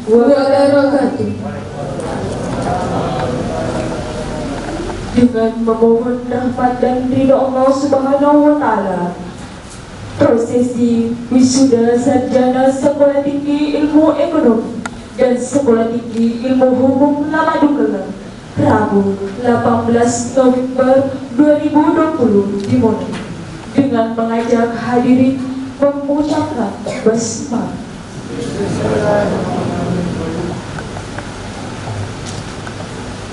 wabarakatuh. Dengan memohon rahmat dan ridho Allah Subhanahu wa Ta'ala, prosesi wisuda sarjana Sekolah Tinggi Ilmu Ekonomi dan Sekolah Tinggi Ilmu Hukum Lamadukela Rabu 18 November 2020 dimulai dengan mengajak hadirin mengucapkan basmalah.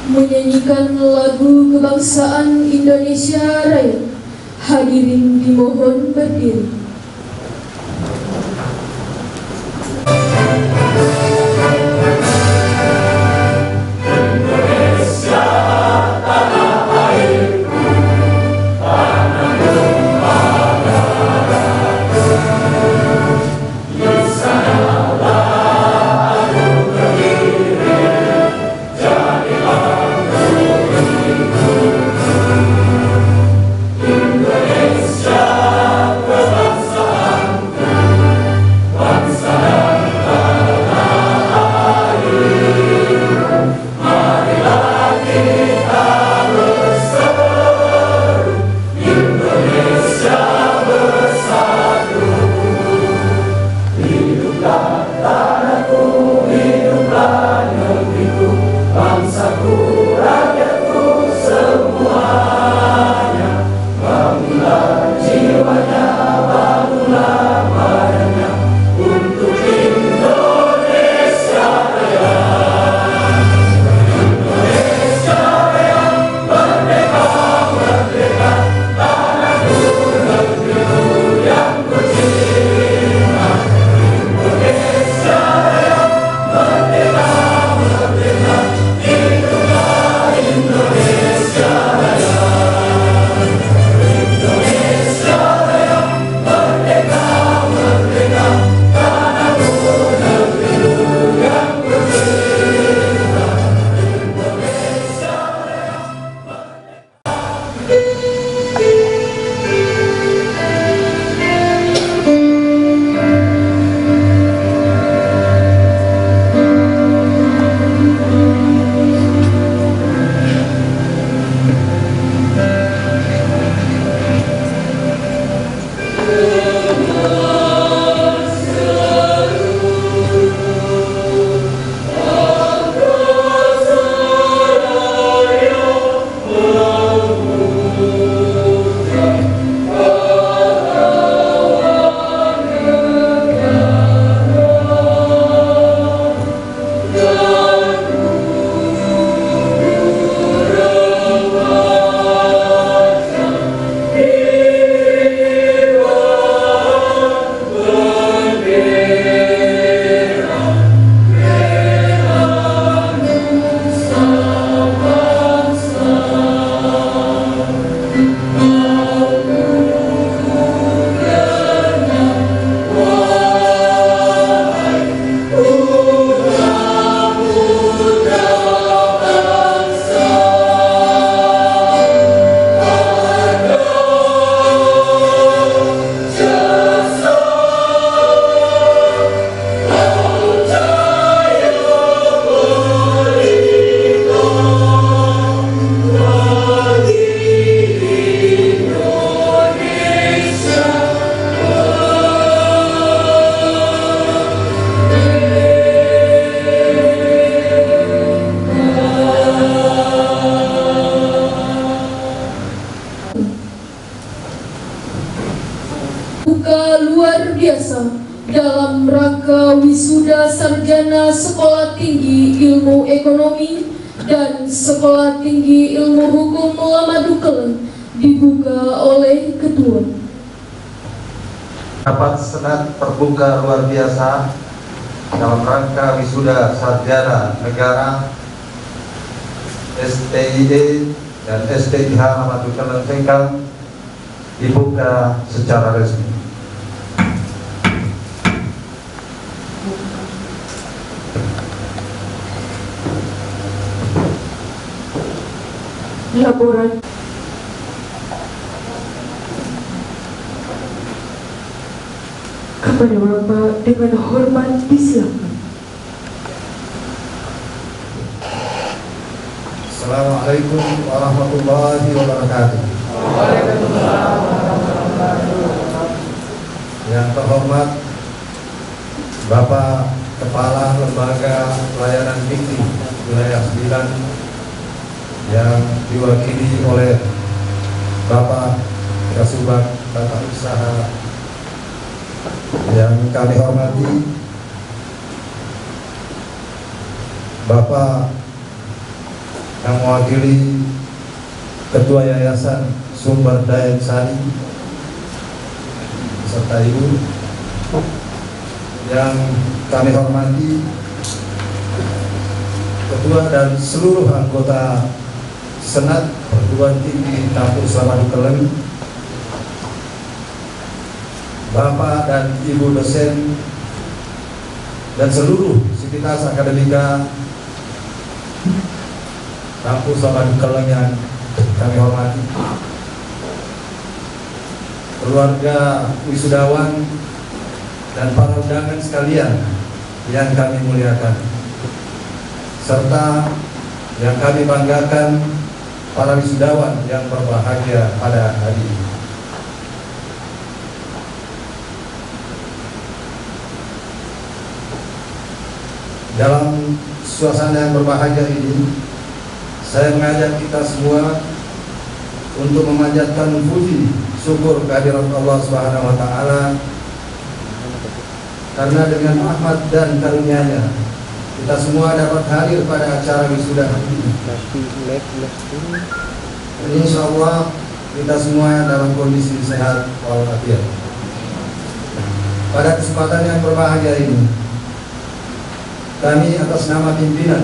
Menyanyikan lagu kebangsaan Indonesia Raya. Hadirin dimohon berdiri. Luar biasa dalam rangka wisuda sarjana Sekolah Tinggi Ilmu Ekonomi dan Sekolah Tinggi Ilmu Hukum Lamadukela dibuka oleh Ketua. Rapat Senat terbuka luar biasa dalam rangka wisuda sarjana negara STID dan STIH Lamadukela Sengkang dibuka secara resmi. Laporan kepada Bapak dengan hormat disilakan. Assalamualaikum warahmatullahi wabarakatuh. Yang terhormat Bapak Kepala Lembaga Pelayanan Fikih Wilayah 9 yang diwakili oleh Bapak Kasubag Tata Usaha yang kami hormati, Bapak yang mewakili Ketua Yayasan Sumber Daya Sari beserta Ibu yang kami hormati, Ketua dan seluruh anggota Senat Perguruan Tinggi Kampus Lamadu Keleng, Bapak dan Ibu dosen dan seluruh sivitas akademika Kampus Lamadu Keleng yang kami hormati, keluarga wisudawan dan para undangan sekalian yang kami muliakan, serta yang kami banggakan, para wisudawan yang berbahagia pada hari ini. Dalam suasana yang berbahagia ini, saya mengajak kita semua untuk memanjatkan puji syukur kehadirat Allah Subhanahu wa taala, karena dengan rahmat dan karunia-Nya kita semua dapat hadir pada acara wisuda ini. Insya Allah kita semua dalam kondisi sehat walafiat. Pada kesempatan yang berbahagia ini, kami atas nama pimpinan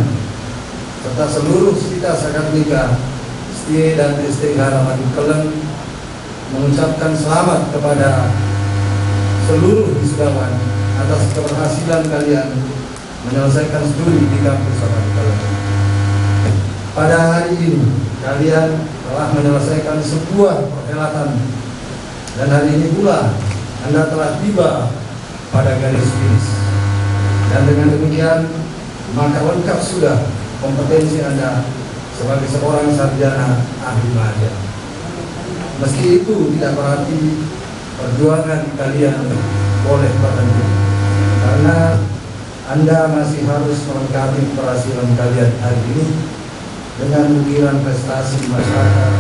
serta seluruh sivitas akademika STIE dan STIH Lamadu Keleng mengucapkan selamat kepada seluruh wisudawan atas keberhasilan kalian menyelesaikan studi di kampus Lamadu Keleng. Pada hari ini kalian telah menyelesaikan sebuah perhelatan, dan hari ini pula Anda telah tiba pada garis finish. Dan dengan demikian maka lengkap sudah kompetensi Anda sebagai seorang sarjana ahli media. Meski itu tidak berarti perjuangan kalian boleh berhenti, karena Anda masih harus melengkapi keberhasilan kalian hari ini dengan ukiran prestasi masyarakat,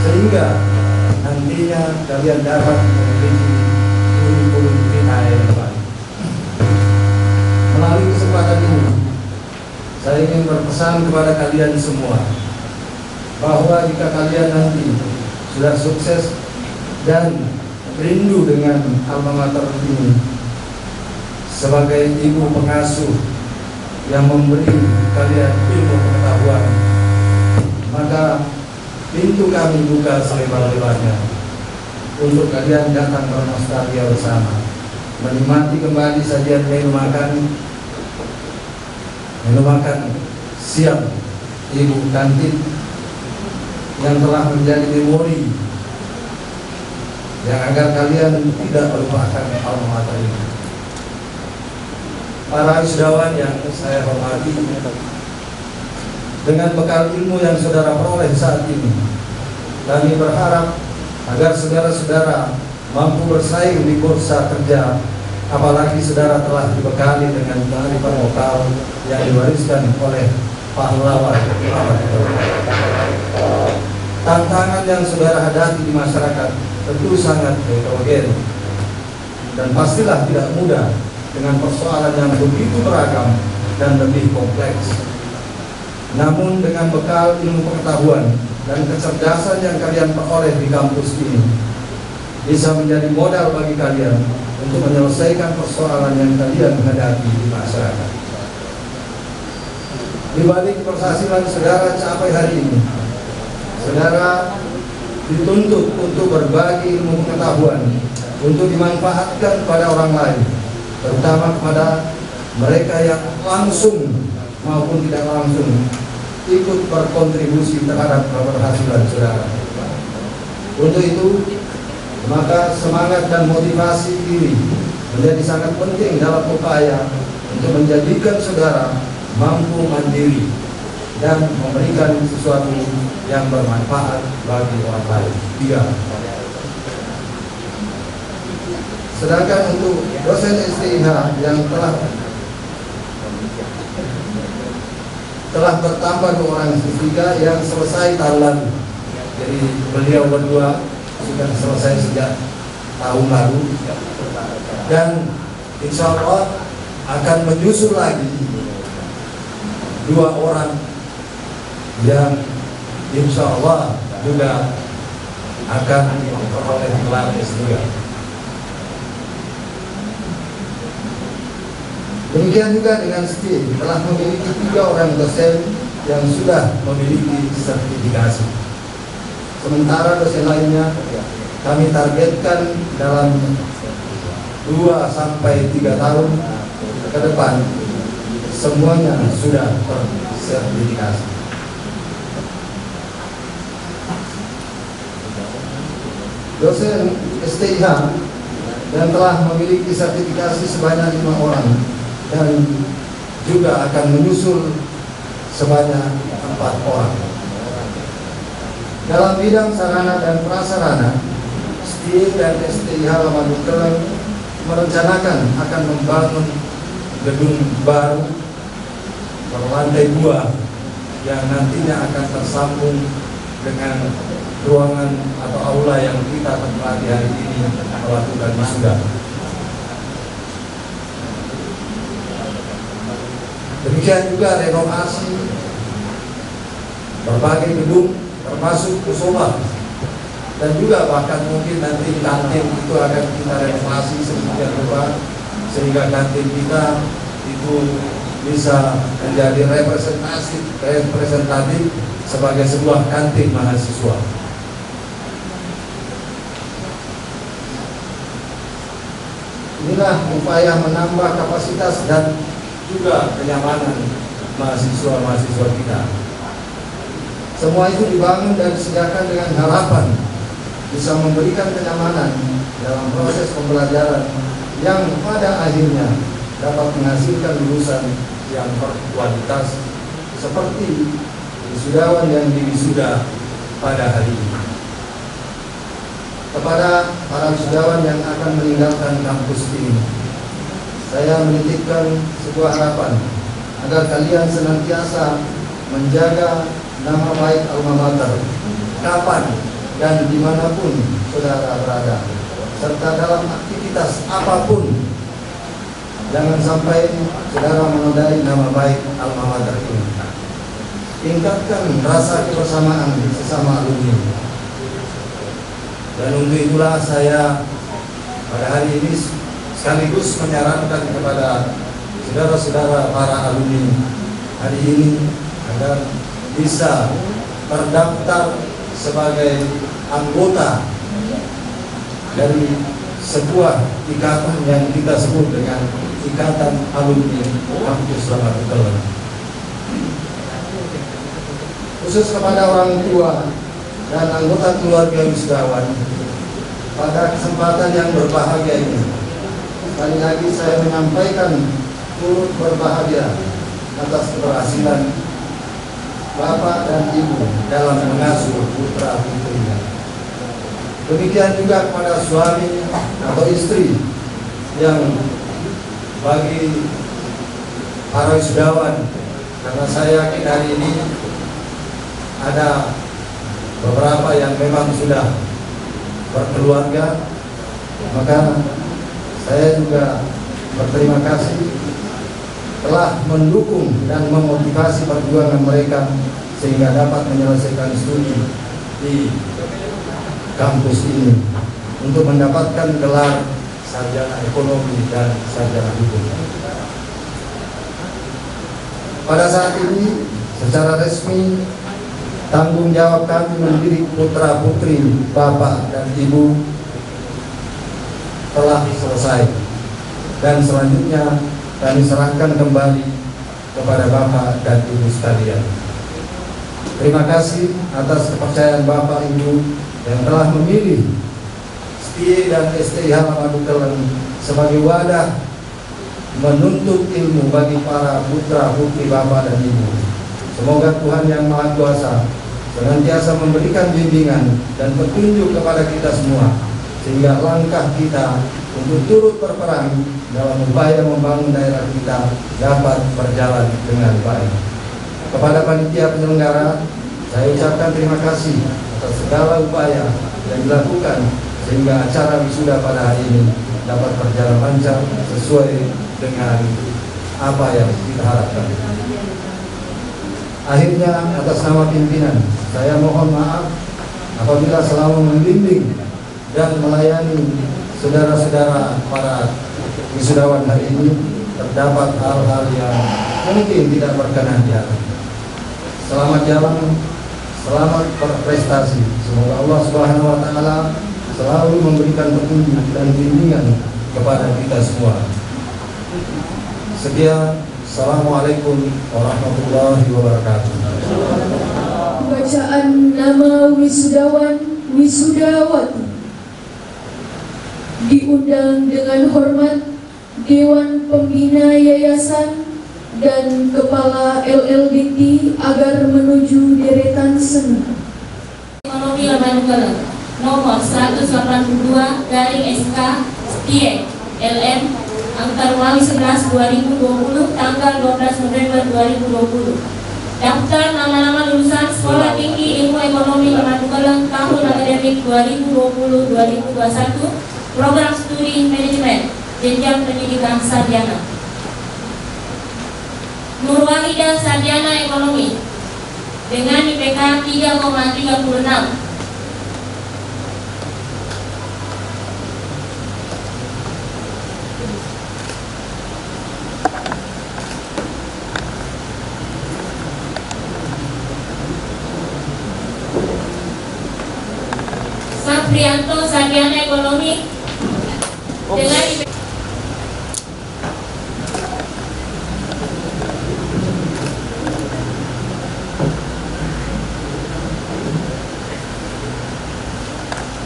sehingga nantinya kalian dapat memiliki kurikulum kita yang baik. Melalui kesempatan ini, saya ingin berpesan kepada kalian semua bahwa jika kalian nanti sudah sukses dan rindu dengan alma mater ini sebagai ibu pengasuh yang memberi kalian ilmu pengetahuan, maka pintu kami buka selebar-lebarnya untuk kalian datang bernostalgia bersama, menikmati kembali sajian menu makan siang ibu kantin yang telah menjadi memori yang agar kalian tidak melupakan alma mater ini. Para wisudawan yang saya hormati, dengan bekal ilmu yang saudara peroleh saat ini, kami berharap agar saudara-saudara mampu bersaing di bursa kerja, apalagi saudara telah dibekali dengan kearifan lokal yang diwariskan oleh pahlawan. Tantangan yang saudara hadapi di masyarakat tentu sangat heterogen dan pastilah tidak mudah dengan persoalan yang begitu beragam dan lebih kompleks. Namun dengan bekal ilmu pengetahuan dan kecerdasan yang kalian peroleh di kampus ini bisa menjadi modal bagi kalian untuk menyelesaikan persoalan yang kalian hadapi di masyarakat. Di balik keberhasilan saudara capai hari ini, saudara dituntut untuk berbagi ilmu pengetahuan untuk dimanfaatkan pada orang lain, terutama kepada mereka yang langsung maupun tidak langsung ikut berkontribusi terhadap keberhasilan saudara. Untuk itu, maka semangat dan motivasi ini menjadi sangat penting dalam upaya untuk menjadikan saudara mampu mandiri dan memberikan sesuatu yang bermanfaat bagi orang lain. 3. Sedangkan untuk dosen STIH yang telah bertambah 2 orang S3 yang selesai tahun lalu. Jadi beliau berdua sudah selesai sejak tahun lalu, dan insya Allah akan menyusul lagi 2 orang yang insya Allah juga akan memperoleh gelar S2. Demikian juga dengan STI telah memiliki 3 orang dosen yang sudah memiliki sertifikasi. Sementara dosen lainnya kami targetkan dalam 2 sampai 3 tahun ke depan semuanya sudah tersertifikasi. Dosen STIH yang telah memiliki sertifikasi sebanyak 5 orang dan juga akan menyusul sebanyak 4 orang. Dalam bidang sarana dan prasarana, STI dan STIH Lamadu Keleng merencanakan akan membangun gedung baru berlantai 2 yang nantinya akan tersambung dengan ruangan atau aula yang kita tempati hari ini melakukan wisuda. Demikian juga renovasi berbagai gedung termasuk musola, dan juga bahkan mungkin nanti kantin itu akan kita renovasi sedemikian rupa sehingga kantin kita itu bisa menjadi representatif sebagai sebuah kantin mahasiswa. Inilah upaya menambah kapasitas dan juga kenyamanan mahasiswa-mahasiswa kita. Semua itu dibangun dan disediakan dengan harapan bisa memberikan kenyamanan dalam proses pembelajaran yang pada akhirnya dapat menghasilkan lulusan yang berkualitas seperti wisudawan yang diwisuda pada hari ini. Kepada para wisudawan yang akan meninggalkan kampus ini, saya menitipkan sebuah harapan agar kalian senantiasa menjaga nama baik alma mater kapan dan dimanapun saudara berada, serta dalam aktivitas apapun jangan sampai saudara menodai nama baik alma mater ini. Tingkatkan rasa kebersamaan sesama alumni, dan untuk itulah saya pada hari ini sekaligus menyarankan kepada saudara-saudara para alumni hari ini agar bisa terdaftar sebagai anggota dari sebuah ikatan yang kita sebut dengan Ikatan Alumni Kampus Lamadu Keleng. Khusus kepada orang tua dan anggota keluarga wisudawan, pada kesempatan yang berbahagia ini, sekali lagi saya menyampaikan turut berbahagia atas keberhasilan Bapak dan Ibu dalam mengasuh putra putrinya. Demikian juga kepada suami atau istri yang bagi para wisudawan, karena saya yakin hari ini ada beberapa yang memang sudah berkeluarga, maka saya juga berterima kasih telah mendukung dan memotivasi perjuangan mereka sehingga dapat menyelesaikan studi di kampus ini untuk mendapatkan gelar sarjana ekonomi dan sarjana hukum. Pada saat ini secara resmi tanggung jawab kami mendidik putra putri Bapak dan Ibu telah selesai, dan selanjutnya kami serahkan kembali kepada Bapak dan Ibu sekalian. Terima kasih atas kepercayaan Bapak Ibu yang telah memilih STI dan STIH Lamadu Keleng sebagai wadah menuntut ilmu bagi para putra putri Bapak dan Ibu. Semoga Tuhan Yang Maha Kuasa senantiasa memberikan bimbingan dan petunjuk kepada kita semua, sehingga langkah kita untuk turut berperan dalam upaya membangun daerah kita dapat berjalan dengan baik. Kepada panitia penyelenggara, saya ucapkan terima kasih atas segala upaya yang dilakukan sehingga acara wisuda pada hari ini dapat berjalan lancar sesuai dengan apa yang kita harapkan. Akhirnya, atas nama pimpinan, saya mohon maaf apabila selama membimbing dan melayani saudara-saudara para wisudawan hari ini terdapat hal-hal yang mungkin tidak berkenan di hati. Selamat jalan, selamat berprestasi. Semoga Allah Subhanahu wa Ta'ala selalu memberikan petunjuk dan bimbingan kepada kita semua. Sekian. Assalamualaikum warahmatullahi wabarakatuh. Bacaan nama wisudawan wisudawati. Diundang dengan hormat Dewan Pembina Yayasan dan Kepala LLDT agar menuju deretan seni. Ekonomi Lembaga nomor 182/SK Stie LM Angka Romawi 11 2020 tanggal 12 November 2020. Daftar nama-nama lulusan Sekolah Tinggi Ilmu Ekonomi Lembaga tahun akademik 2020-2021, Program Studi Manajemen, jenjang pendidikan sarjana. Nurwahida sarjana ekonomi dengan IPK 3,36. Prianto sarjana ekonomi dengan IPK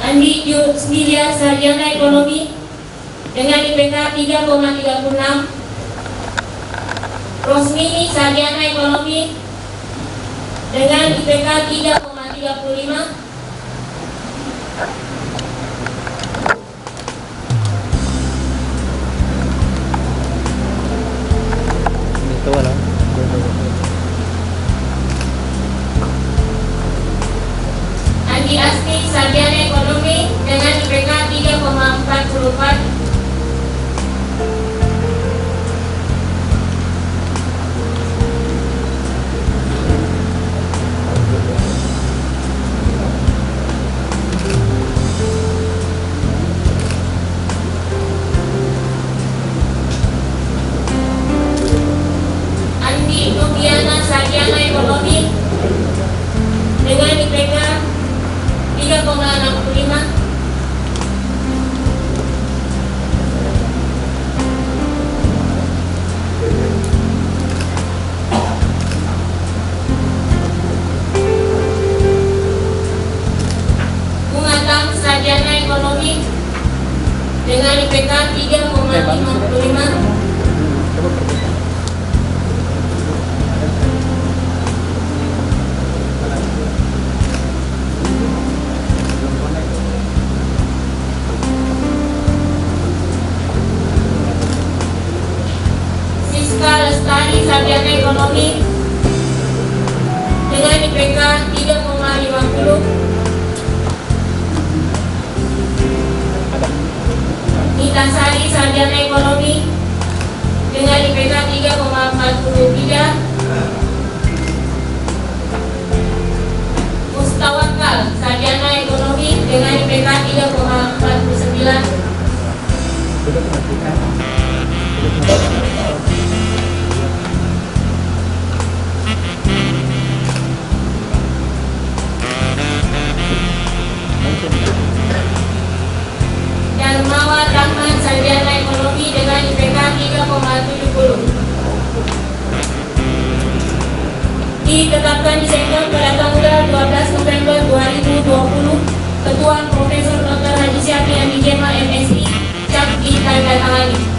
Andi Jusmilia sarjana ekonomi dengan IPK 3,36. Rosmini sarjana ekonomi dengan IPK 3,35. Andi Asti sarjana ekonomi dengan IPK 3,44. Sarjana ekonomi dengan IPK 3,65. Bungatam sarjana ekonomi dengan IPK 3,55. Lestari sarjana ekonomi dengan IPK 3,50. Nita Sari sarjana ekonomi dengan IPK 3,43. Mustawakal sarjana ekonomi dengan IPK 3,49. Darmawan Rahman sarjana ekonomi dengan IPK 3,70. Ditetapkan disegel pada tanggal 12 November 2020. Ketua Profesor Dr. Haji Syafri Andi Jema MSI, cap ditandatangani.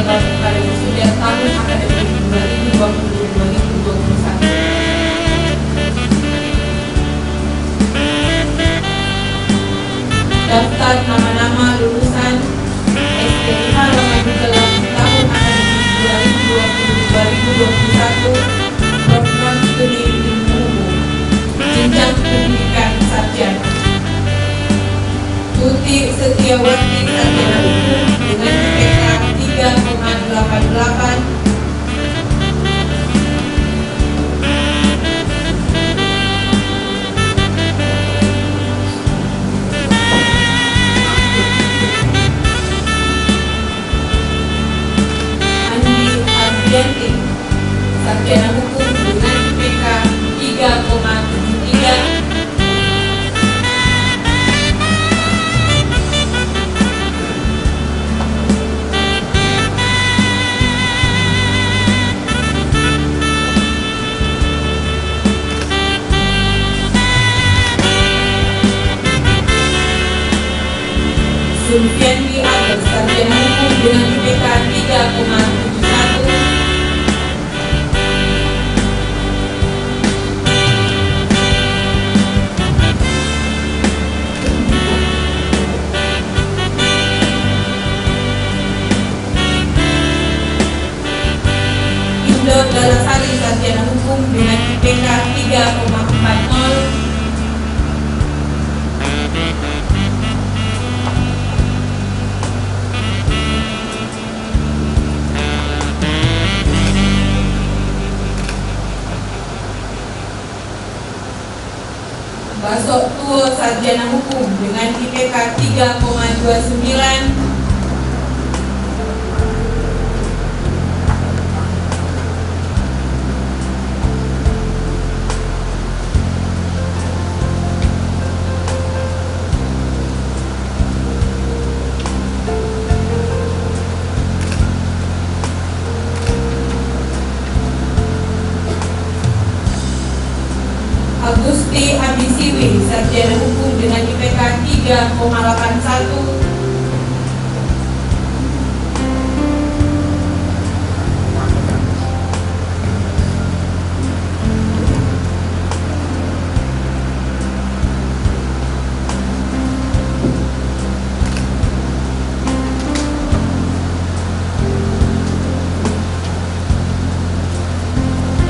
lembaga pada wisuda tahun akademik 2020-2021. Daftar nama-nama lulusan STIH Ramadan tahun akademik 2020-2021 program studi ilmu umum jenjang pendidikan sarjana. Tuti Setiawati sarjana hukum dengan IPK 3,88. Yanti, sarjana hukum dengan IPK 3,73. Sulfiandi Agus, sarjana hukum dengan IPK 3,71. Dalasari, sarjana hukum dengan IPK 3,40. Basok Tuo, sarjana hukum dengan IPK 3,29. Agusti Abisiwi, sarjana hukum dengan IPK 3,81.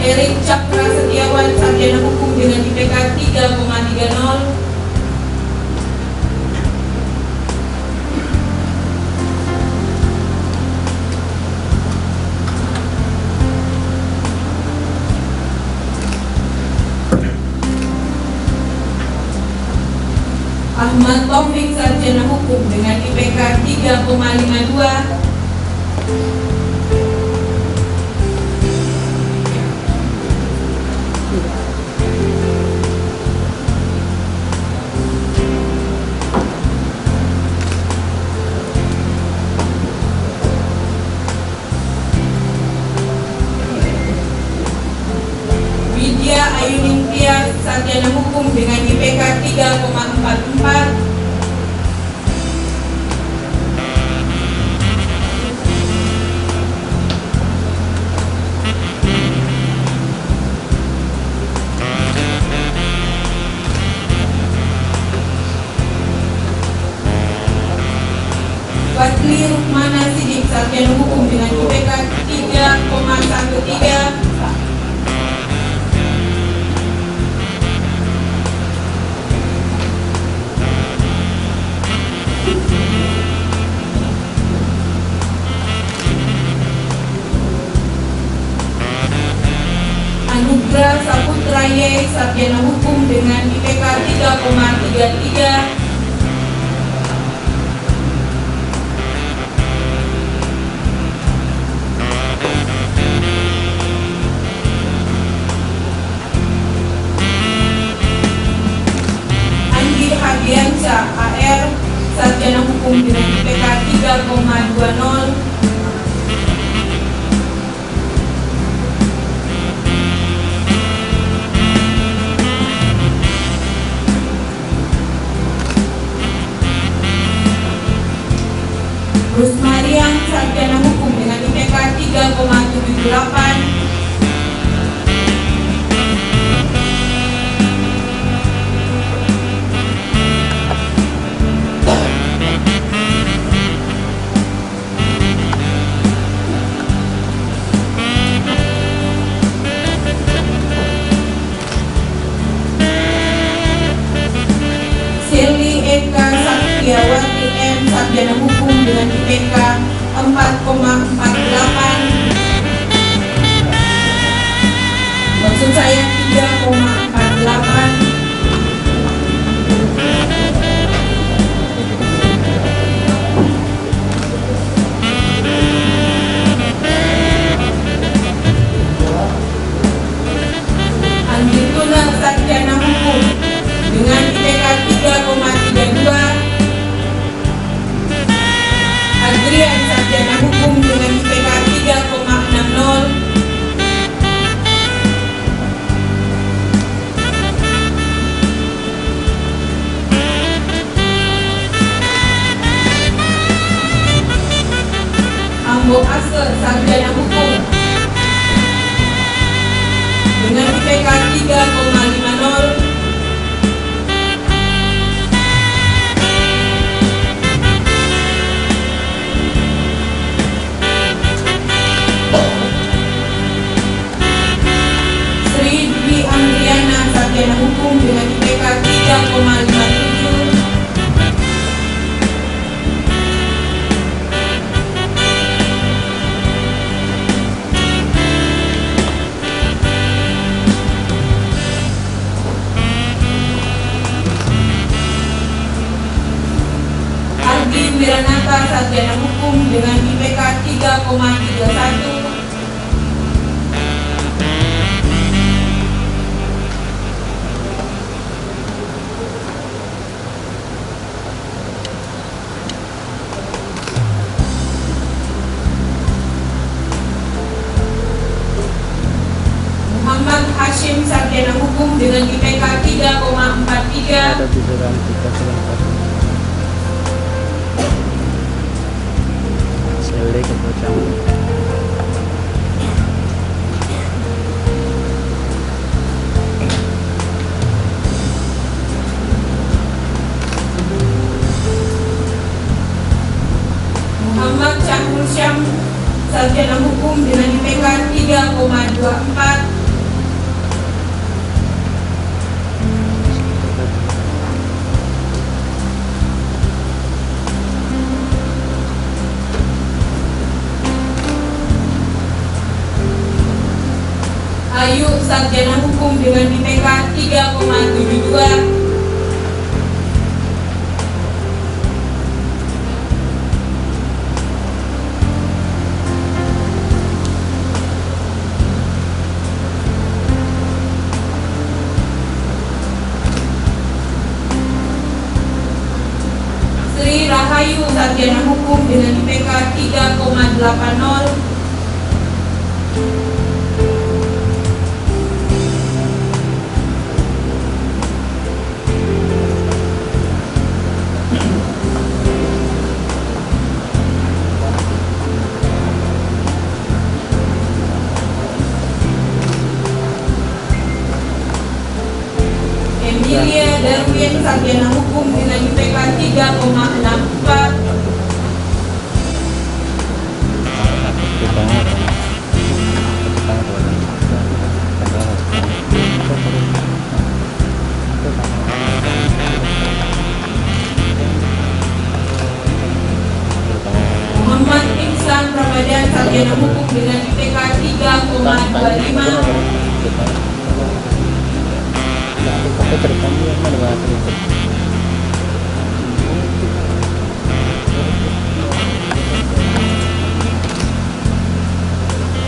Erik Cakra Setiawan, sarjana hukum dengan IPK 3,30. Ahmad Taufik, sarjana hukum dengan IPK 3,52. Ayunintia, sarjana hukum dengan IPK 3,44. Fadli Rukmana Sidik, sarjana hukum dengan IPK 3,13. Anugrah Saputra Y, sarjana hukum dengan IPK 3,33. Andi Hadiansyah AR, sarjana hukum dengan IPK 3,20. Rusmariam, sarjana hukum dengan IPK Ambo Ase, sarjana hukum dengan IPK 3,50. Sri Dwi Andriana, sarjana hukum dengan IPK 3,57. Wiranata, sarjana hukum dengan IPK 3,31. Muhammad Hashim, sarjana hukum dengan IPK 3,43. Muhammad Syahrul Syam, sarjana hukum dengan IPK 3,24. Ayu, sarjana hukum dengan IPK 3,72. Sri Rahayu, sarjana hukum dengan IPK 3,80. Emilia Darwin, sarjana hukum dengan IPK 3,64. Muhammad Ihsan Ramadan, sarjana hukum dengan IPK 3,25.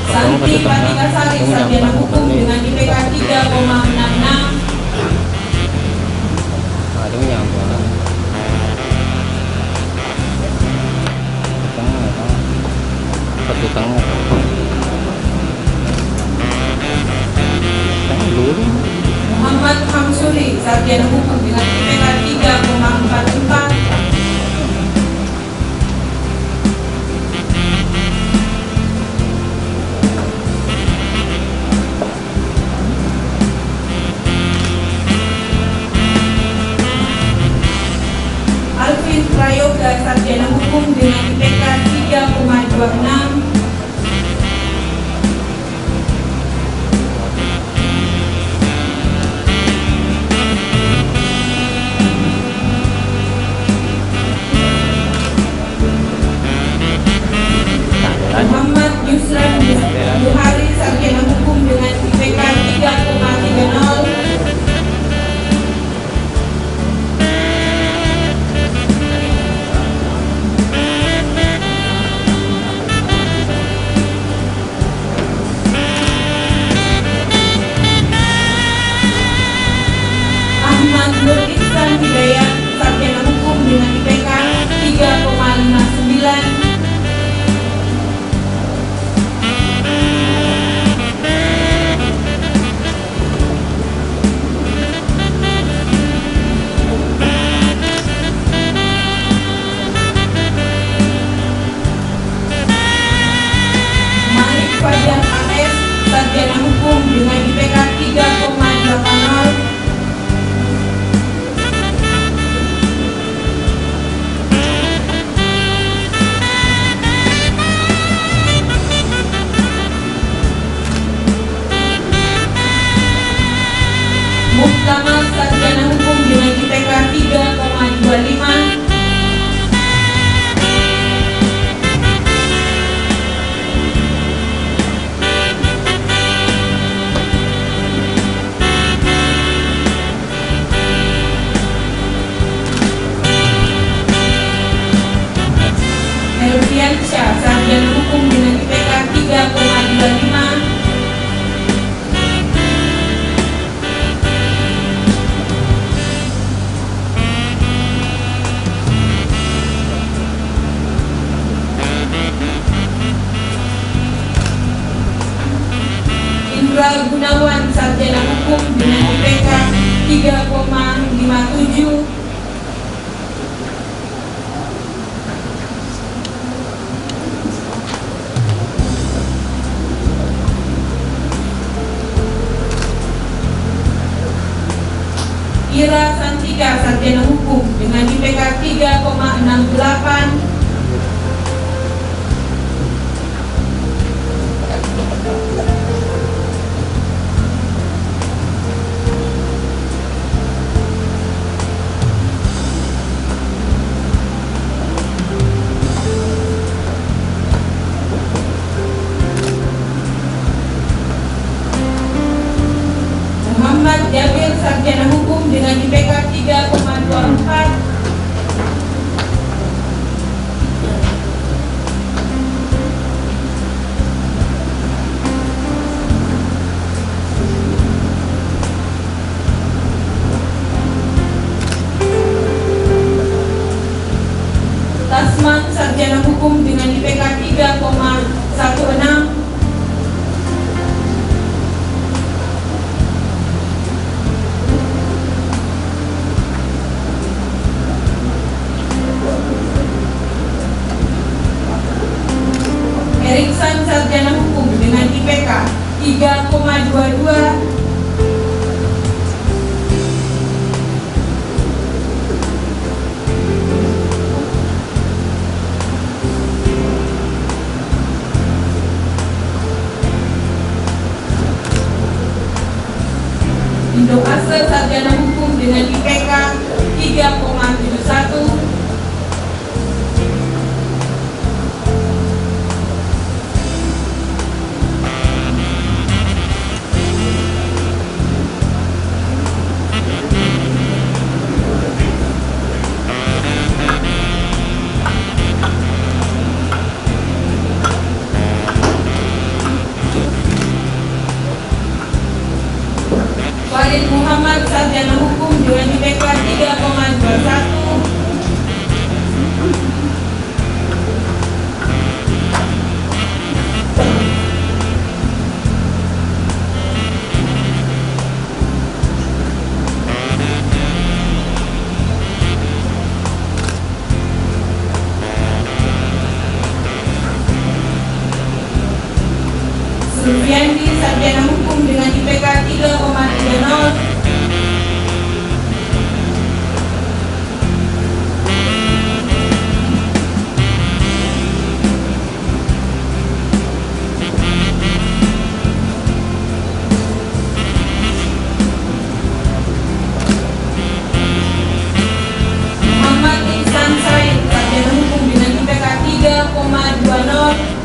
Santi Patikasari, sarjana hukum dengan IPK 3,66. Muhammad Hamsuri, sarjana hukum dengan IPK 3,44. Alvin Prayoga, sarjana hukum dengan IPK 3,26. Muhammad Yusran Buhari, sarjana hukum dengan IPK 3,30. Hendra Gunawan, sarjana hukum dengan IPK 3,57. Ira Santika, sarjana hukum dengan IPK 3,68. Muhammad Jabir, sarjana hukum dengan IPK 3,24. Tasman, sarjana hukum dengan IPK 3,16. Eriksan, sarjana hukum dengan IPK 3,22. Indo Asel, sarjana hukum dengan IPK 3,71. Walid Muhammad, sarjana hukum dengan IPK 3,21. Sufiandi, sarjana hukum dengan IPK 3,30. Muhammad Ihsan Said, sarjana hukum dengan IPK 3,20.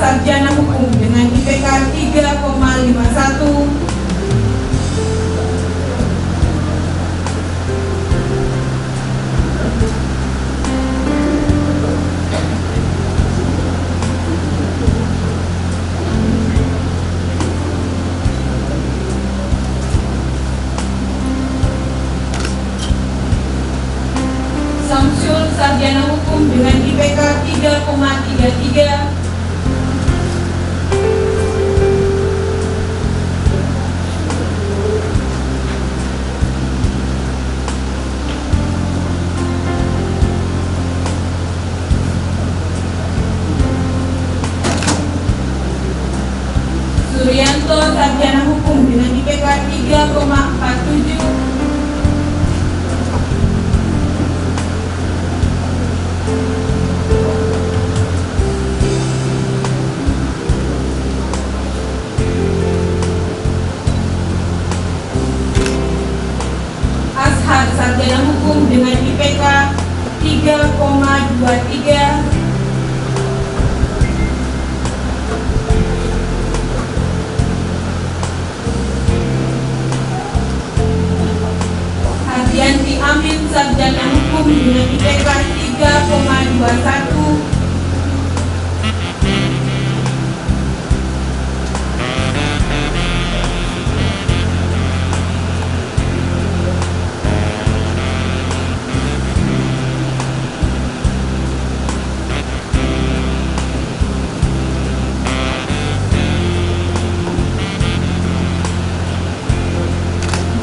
sarjana hukum dengan IPK 3,51. Samsul sarjana hukum dengan IPK 3,33. Suryanto sarjana hukum dengan IPK 3,47. Ashar sarjana hukum dengan IPK 3,23. Hadianti Amin sarjana hukum dengan IPK 3,21.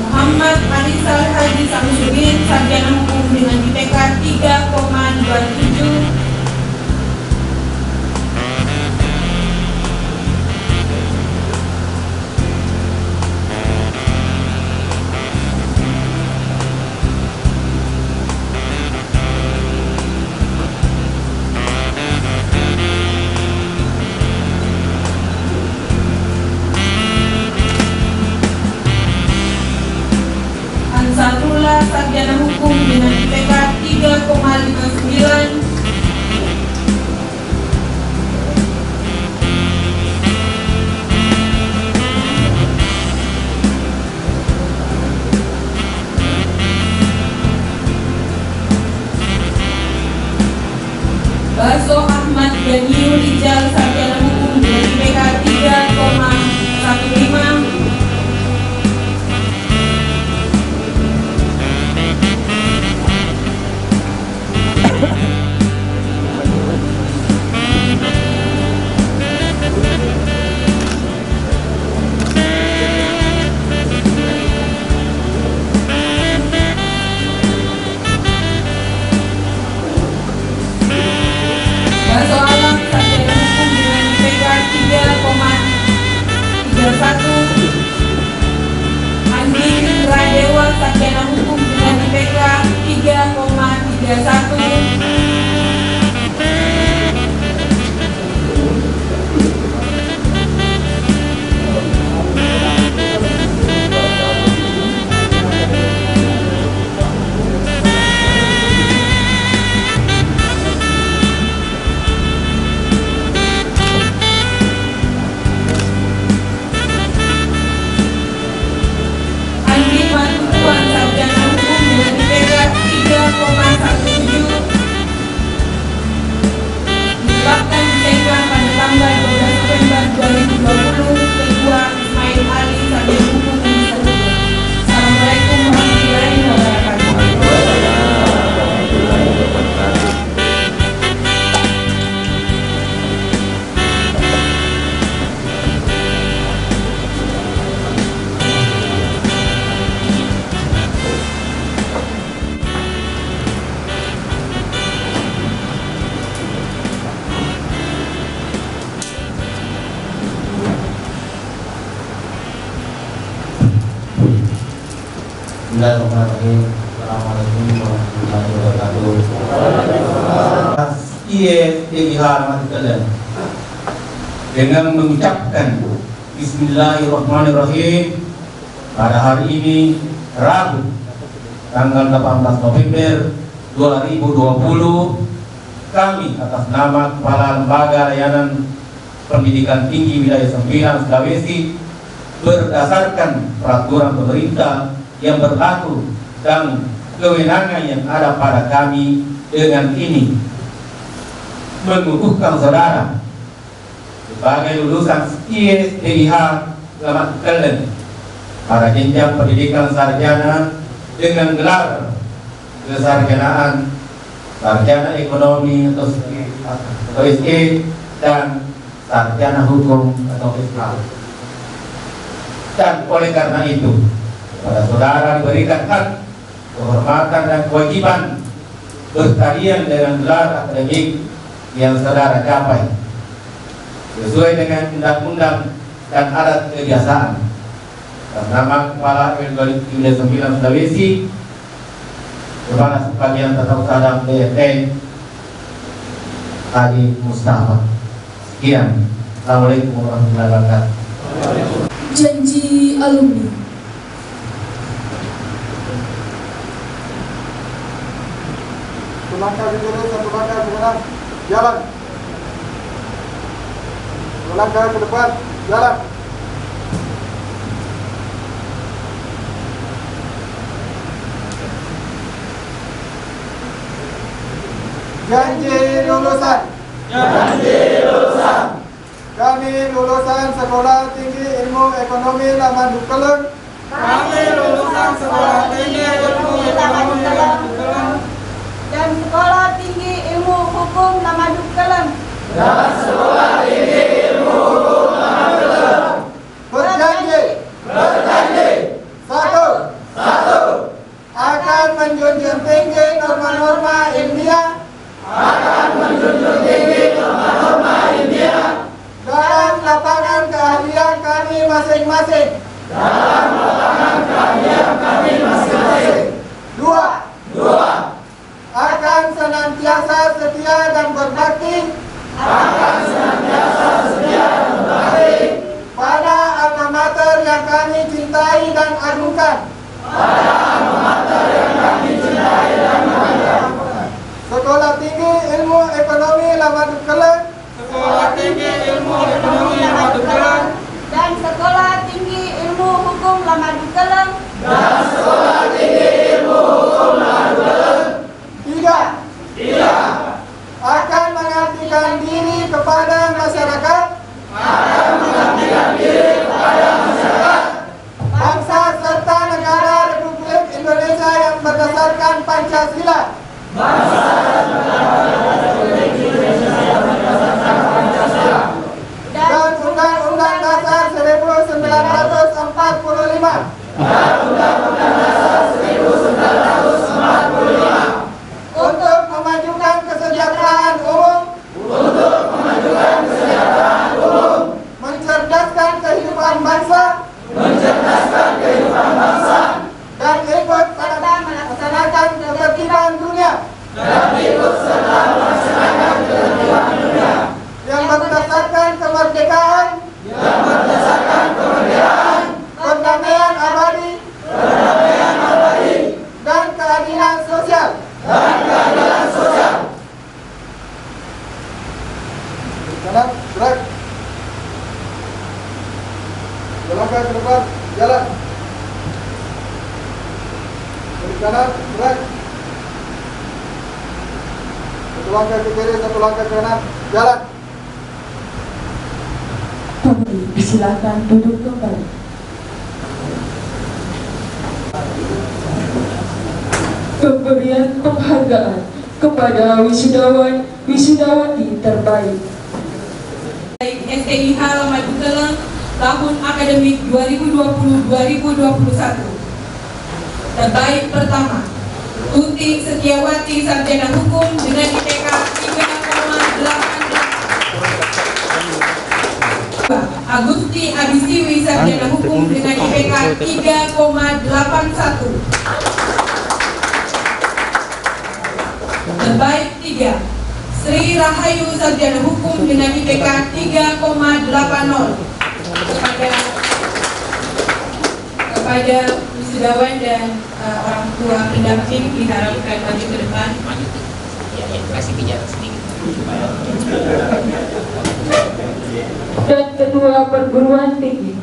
Muhammad Anisal Haji Samsudin sarjana hukum dengan IPK 3,27. Ansarullah sarjana hukum dengan IPK 3,59. Baso Ahmad Ganiul Rijal sarjana hukum dengan IPK 3,15. Baso Alam sarjana hukum dengan IPK 3,31. Andi Radewa sarjana hukum dengan IPK 3,31. Andi Matutuan sarjana hukum dengan IPK 3,17. Ditetapkan disahkan pada tanggal 12 November 2020. Kedua Ismail Ali sarjana hukum tersebut. Assalamualaikum warahmatullahi wabarakatuh. Bismillahirrahmanirrahim. Assalamualaikum warahmatullahi wabarakatuh. Dengan mengucapkan Bismillahirrahmanirrahim, pada hari ini Rabu tanggal 18 November 2020, kami atas nama Kepala Lembaga Layanan Pendidikan Tinggi Wilayah 9 Sulawesi berdasarkan peraturan pemerintah yang berlaku dan kewenangan yang ada pada kami. Dengan ini mengukuhkan saudara sebagai lulusan STIH Lamat Kelen pada jenjang pendidikan sarjana dengan gelar kesarjanaan sarjana ekonomi atau SE dan sarjana hukum atau FH. Dan oleh karena itu pada saudara diberikan hak, kehormatan dan kewajiban bertalian dengan gelar akademik yang saudara capai sesuai dengan undang-undang dan adat kebiasaan. Nama Kepala Wilayah 9 Sulawesi, Kepala Sebagian Tata Usaha dan BNN Adi Mustafa. Sekian. Assalamualaikum warahmatullahi wabarakatuh. Janji alumni. Langkah ke kiri, satu langkah ke kanan, jalan. Dua langkah ke depan, jalan. Janji lulusan. Janji lulusan. Kami lulusan Sekolah Tinggi Ilmu Ekonomi Laman Dukeleng. Kami lulusan Sekolah Tinggi Ilmu Ekonomi Laman Dukeleng. Dan Sekolah Tinggi Ilmu Hukum Lamaduk Keleng. Dan Sekolah Tinggi Ilmu Hukum Lamaduk Keleng. Berjanji. Berjanji. Satu. Akan menjunjung tinggi norma-norma ilmiah. Akan menjunjung tinggi norma-norma ilmiah. Dalam lapangan keahlian kami masing-masing. Dalam lapangan keahlian kami masing-masing. Dua. Akan senantiasa setia dan berbakti. Akan senantiasa setia dan berbakti pada alma mater yang kami cintai dan agungkan. Pada alma mater yang kami cintai dan agungkan. Sekolah Tinggi Ilmu Ekonomi Lamaduk Keleng. Sekolah Tinggi Ilmu Ekonomi Lamaduk Keleng. Dan Sekolah Tinggi Ilmu Hukum Lamaduk Keleng. Dan Sekolah Tinggi Ilmu Hukum Lamaduk Keleng. Tiga. Akan mengabdikan diri kepada masyarakat. Akan mengabdikan diri kepada masyarakat. Bangsa serta negara Republik Indonesia yang berdasarkan Pancasila. Bangsa dan negara Republik Indonesia yang berdasarkan Pancasila. Dan Undang-Undang Dasar 1945. Dan Undang-Undang Dasar 1945. Untuk memajukan kesejahteraan umum. Untuk memajukan kesejahteraan umum. Mencerdaskan kehidupan bangsa. Mencerdaskan kehidupan bangsa. Dan ikut serta melaksanakan ketertiban dunia. Dan ikut serta melaksanakan ketertiban dunia. Yang berdasarkan kemerdekaan. Yang berdasarkan kemerdekaan. Perdamaian abadi. Perdamaian abadi. Dan keadilan sosial. Dan keadilan sosial. Kanan, gerak. Langkah ke depan, jalan. Dari kanan, gerak. Satu langkah ke kiri, satu langkah ke kanan, jalan. Silakan duduk kembali. Pemberian penghargaan kepada wisudawan wisudawati terbaik. STIH Lamaduk Keleng tahun akademik 2020-2021. Terbaik pertama, Tuti Setiawati Sarjana Hukum dengan IPK 3,8. Agusti Abisiwi Sarjana Hukum dengan IPK 3,81. Terbaik 3, Sri Rahayu Sarjana Hukum dengan IPK 3,80. Kepada wisudawan dan orang tua pendamping diharapkan maju ke depan. Ya, kasih bicara sedikit. dan Ketua Perguruan Tinggi.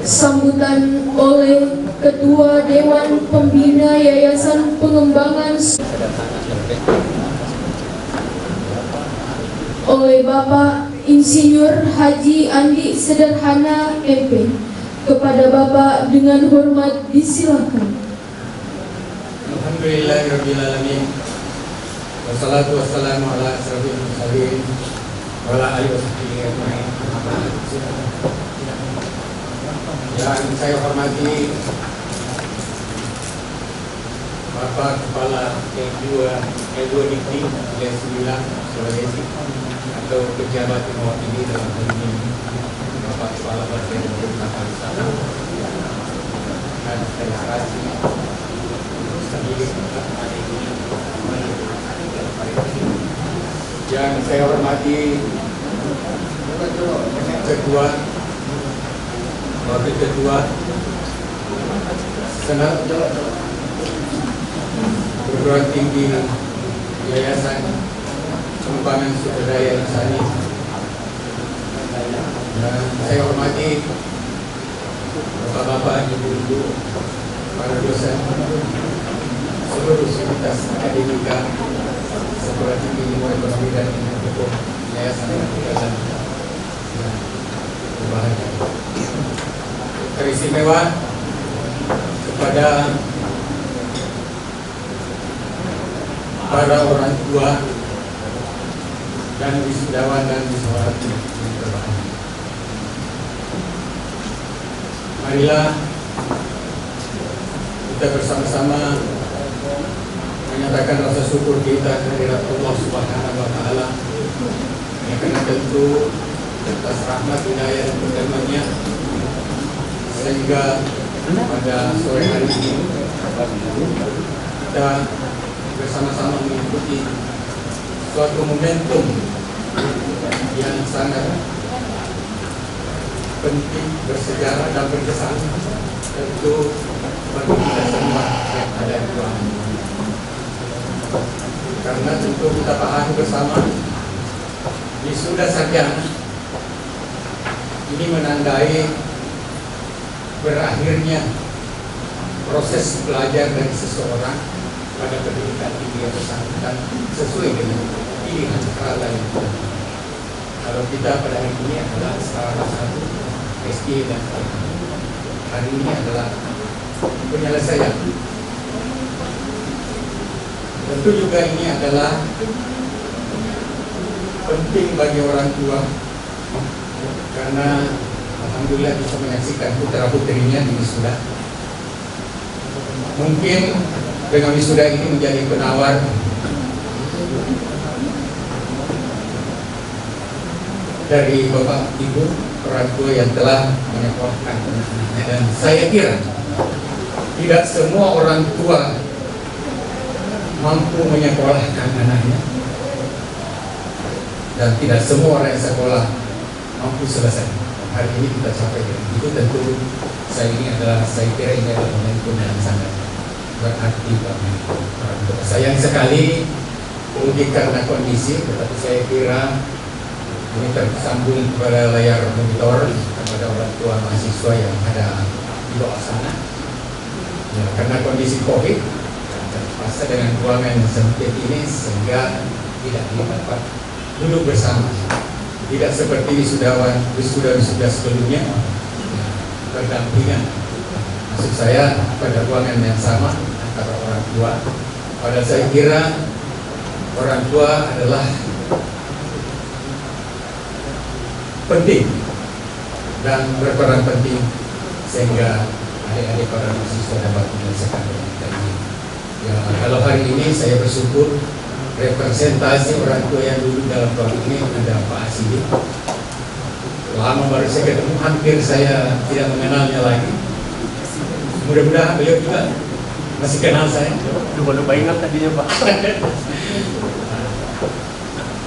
Sambutan oleh Ketua Dewan Pembina Yayasan Pengembangan oleh Bapak Insinyur Haji Andi Sederhana MP. Kepada Bapak dengan hormat disilakan. Alhamdulillahirrahmanirrahim. Wassalatu wassalamu ala asrafil mursalin wa ala alihi wasahbihi ajma'in. Yang saya hormati Bapak Kepala L2 Dikti Wilayah 9 Sulawesi atau pejabat yang mewakili dalam hal ini Bapak Kepala Badan Tata Usaha dan Administrasi yang saya hormati Ketua, Wakil Ketua, Senat Perguruan Tinggi Yayasan Pengembangan Sumber Daya Insani, dan saya hormati Bapak-bapak, ibu-ibu, para dosen, seluruh sivitas akademika Sekolah Tinggi Ilmu Ekonomi dan Hukum Yayasan Pengembangan Berbahagia. Teristimewa kepada para orang tua dan wisudawan dan wisudawati yang berbahagia. Marilah kita bersama-sama menyatakan rasa syukur kita kehadirat Allah Subhanahu wa Ta'ala, yang karena tentu atas rahmat hidayah dan pertolongannya sehingga pada sore hari ini kita bersama-sama mengikuti suatu momentum yang sangat penting, bersejarah dan berkesan tentu bagi kita semua yang ada di ruangan ini. Karena tentu kita pahami bersama wisuda sarjana ini menandai berakhirnya proses belajar dari seseorang pada pendidikan tinggi yang bersangkutan sesuai dengan pilihan serata yang kita. Kalau kita pada hari ini adalah serata 1 SD dan hari ini adalah penyelesaian. Tentu juga ini adalah penting bagi orang tua karena alhamdulillah bisa menyaksikan putra putrinya di wisuda. Mungkin dengan wisuda ini menjadi penawar dari bapak ibu orang tua yang telah menyekolahkan anaknya. Dan saya kira tidak semua orang tua mampu menyekolahkan anaknya, dan tidak semua orang yang sekolah mampu selesai. hari ini kita capai. Itu tentu saya kira ini adalah momentum yang sangat berarti bagi orang tua. Sayang sekali mungkin karena kondisi, tetapi saya kira ini tersambung kepada layar monitor kepada orang tua mahasiswa yang ada di bawah sana. Ya, karena kondisi COVID, terpaksa dengan ruangan yang sempit ini sehingga tidak dapat duduk bersama. Tidak seperti wisuda sebelumnya, berdampingan. Maksud saya pada ruangan yang sama antara orang tua. Padahal saya kira orang tua adalah penting dan berperan penting sehingga adik-adik para mahasiswa dapat menyelesaikan pendidikan ini. Ya, kalau hari ini saya bersyukur representasi orang tua yang dulu dalam ruang ini ada Pak Asidi. Lama baru saya ketemu, hampir saya tidak mengenalnya lagi. Mudah-mudahan beliau juga masih kenal saya. Lupa ingat tadinya Pak.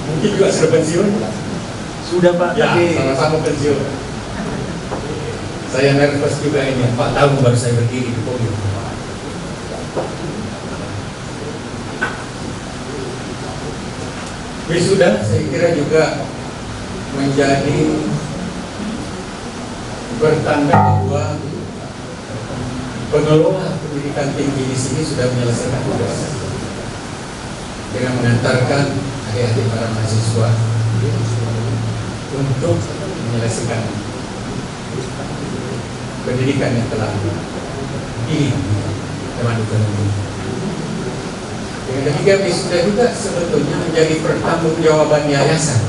Mungkin juga sudah pensiun. Sudah Pak. Ya, sama-sama pensiun. Saya nervous juga ini, 4 tahun baru saya berdiri di podium. Wisuda saya kira juga menjadi bertanda bahwa pengelola pendidikan tinggi di sini sudah menyelesaikan tugas dengan mengantarkan adik-adik para mahasiswa untuk menyelesaikan pendidikan yang telah di Kementerian ini. Dengan demikian wisuda juga sebetulnya menjadi pertanggungjawaban yayasan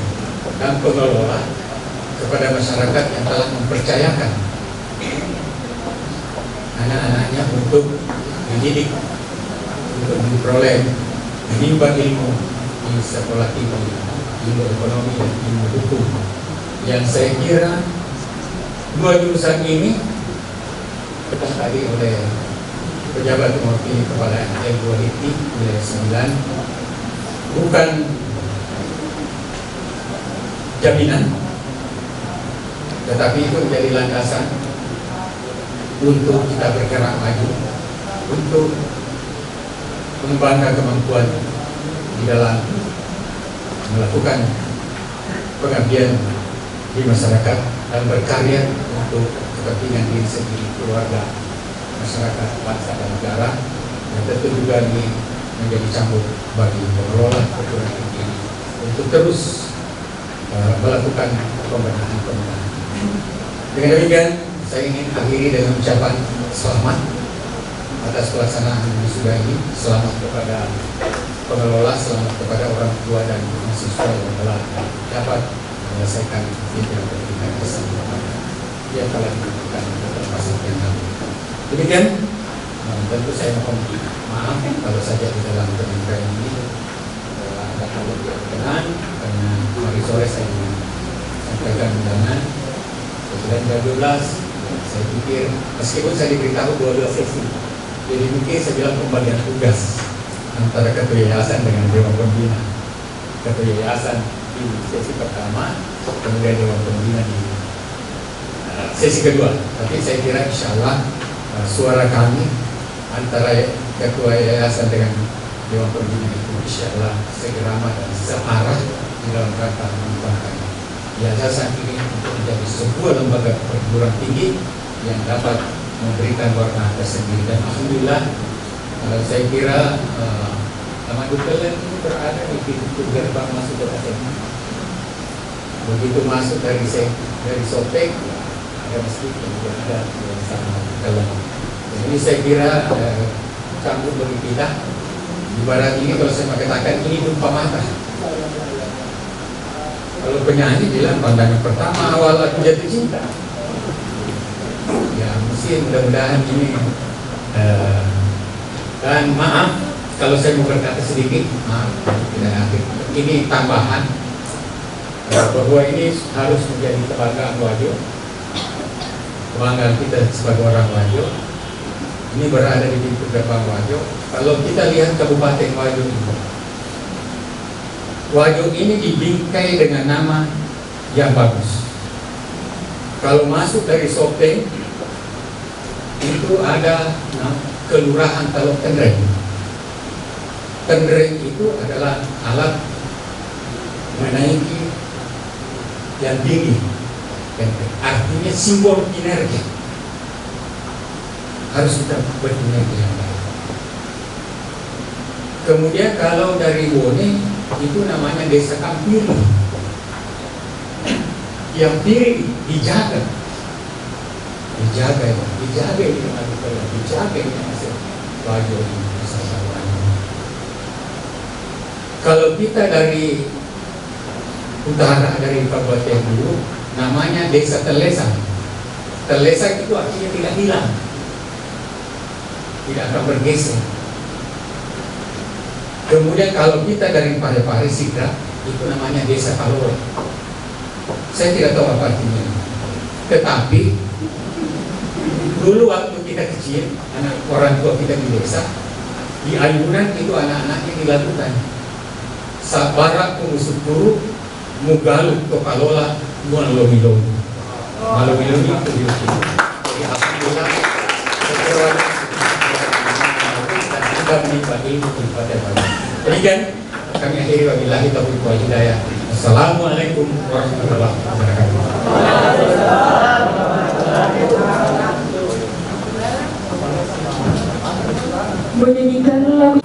dan pengelola kepada masyarakat yang telah mempercayakan anak-anaknya untuk dididik, untuk memperoleh menimba ilmu di sekolah tinggi, ilmu ekonomi dan ilmu hukum. Yang saya kira dua jurusan ini tadi oleh pejabat mewakili kepala L2 ITI wilayah 9 bukan jaminan, tetapi itu menjadi landasan untuk kita bergerak maju, untuk mengembangkan kemampuan di dalam melakukan pengabdian di masyarakat dan berkarya untuk kepentingan diri sendiri, keluarga, masyarakat, bangsa dan negara. Dan tentu juga ini menjadi cambuk bagi pengelola perguruan tinggi ini untuk terus melakukan pembenahan. Dengan demikian saya ingin akhiri dengan ucapan selamat atas pelaksanaan wisuda ini. Selamat kepada pengelola, selamat kepada orang tua dan mahasiswa yang telah dapat menyelesaikan jenjang pendidikan tersebut yang telah dilakukan termasuk yang lalu. Demikian, tentu saya mohon maaf kalau saja di dalam penyampaian ini ada hal yang tidak berkenan, karena hari sore saya sampaikan undangan sesudah jam 12. Saya pikir meskipun saya diberitahu 12 sesi, jadi mungkin saya bilang pembagian tugas antara ketua yayasan dengan dewan pembina. Ketua yayasan di sesi pertama, kemudian dewan pembina di sesi kedua. Tapi saya kira insya Allah suara kami antara ketua yayasan dengan dewan pembina itu insya Allah segerama dan searah di dalam rangka mengembangkan yayasan ini untuk menjadi sebuah lembaga perguruan tinggi yang dapat memberikan warna tersendiri. Dan alhamdulillah saya kira Taman Kelen ini berada di pintu gerbang masuk ke SMA. Begitu masuk dari Sopek ada masjid, kemudian ada Taman Kelen. Jadi saya kira cambuk bagi kita. Ibarat ini kalau saya katakan ini jumpa mata. Kalau penyanyi bilang pandangan pertama awal aku jatuh cinta. Ya mesti mudah-mudahan ini dan maaf kalau saya mau berkata sedikit, maaf tidak akhir. Ini tambahan bahwa ini harus menjadi kebanggaan Wajo, kebanggaan kita sebagai orang Wajo. Ini berada di pintu gerbang Wajo. Kalau kita lihat Kabupaten Wajo ini dibingkai dengan nama yang bagus. Kalau masuk dari Sopeng itu ada Kelurahan Teluk Tenreng. Tenreng itu adalah alat menaiki yang tinggi. Artinya simbol kinerja. Harus kita berkinerja yang baik. Kemudian kalau dari Wone itu namanya Desa Kampiri. Yang Piri dijaga ini hasil baju ini. Kalau kita dari utara dari Kabupaten dulu namanya Desa Telesan. Telesan itu artinya tidak hilang, tidak akan bergeser. Kemudian kalau kita dari Parepare Sidrap itu namanya Desa Kalola. Saya tidak tahu apa artinya, tetapi dulu waktu kita kecil, anak orang tua kita di desa, di ayunan itu anak-anaknya dilakukan Sabara Kumusukuru Mugalu Tokalola Mualomilomi. Mualomilomi itu di sini. Jadi alhamdulillah dan kita menikmati itu kepada Bapak. Demikian kami akhiri, wabillahi taufiq wal hidayah. Assalamualaikum warahmatullahi wabarakatuh. Menyanyikan lagu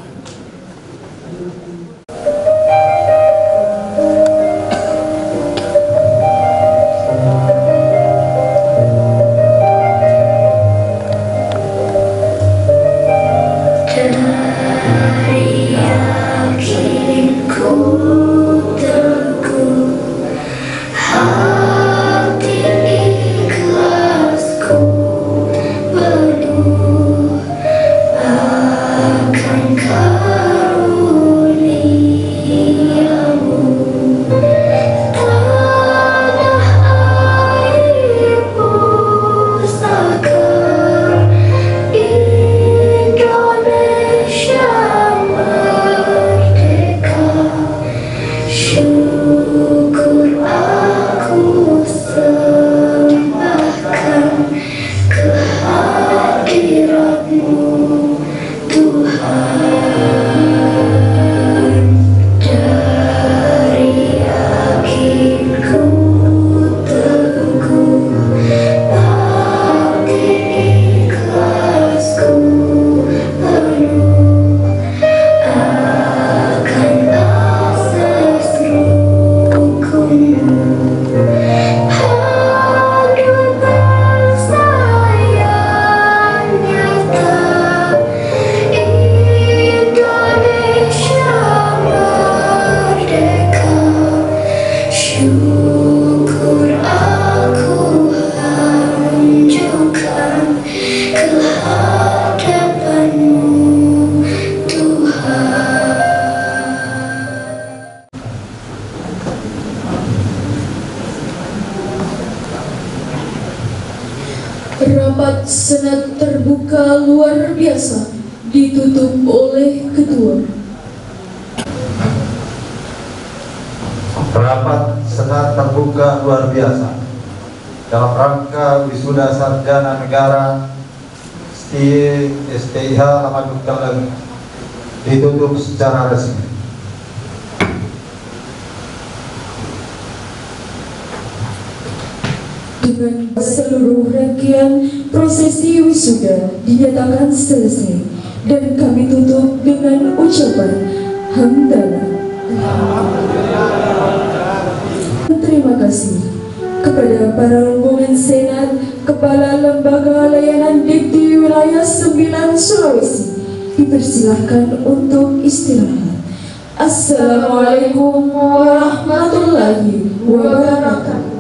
rapat senat terbuka luar biasa ditutup oleh ketua. Rapat senat terbuka luar biasa dalam rangka wisuda sarjana negara STIH Lamaduk Keleng ditutup secara resmi. Dengan seluruh rangkaian prosesi wisuda dinyatakan selesai dan kami tutup dengan ucapan hamdalah. Terima kasih kepada para rombongan senat, kepala lembaga layanan Dikti wilayah 9 Sulawesi. Dipersilahkan untuk istirahat. Assalamualaikum warahmatullahi wabarakatuh.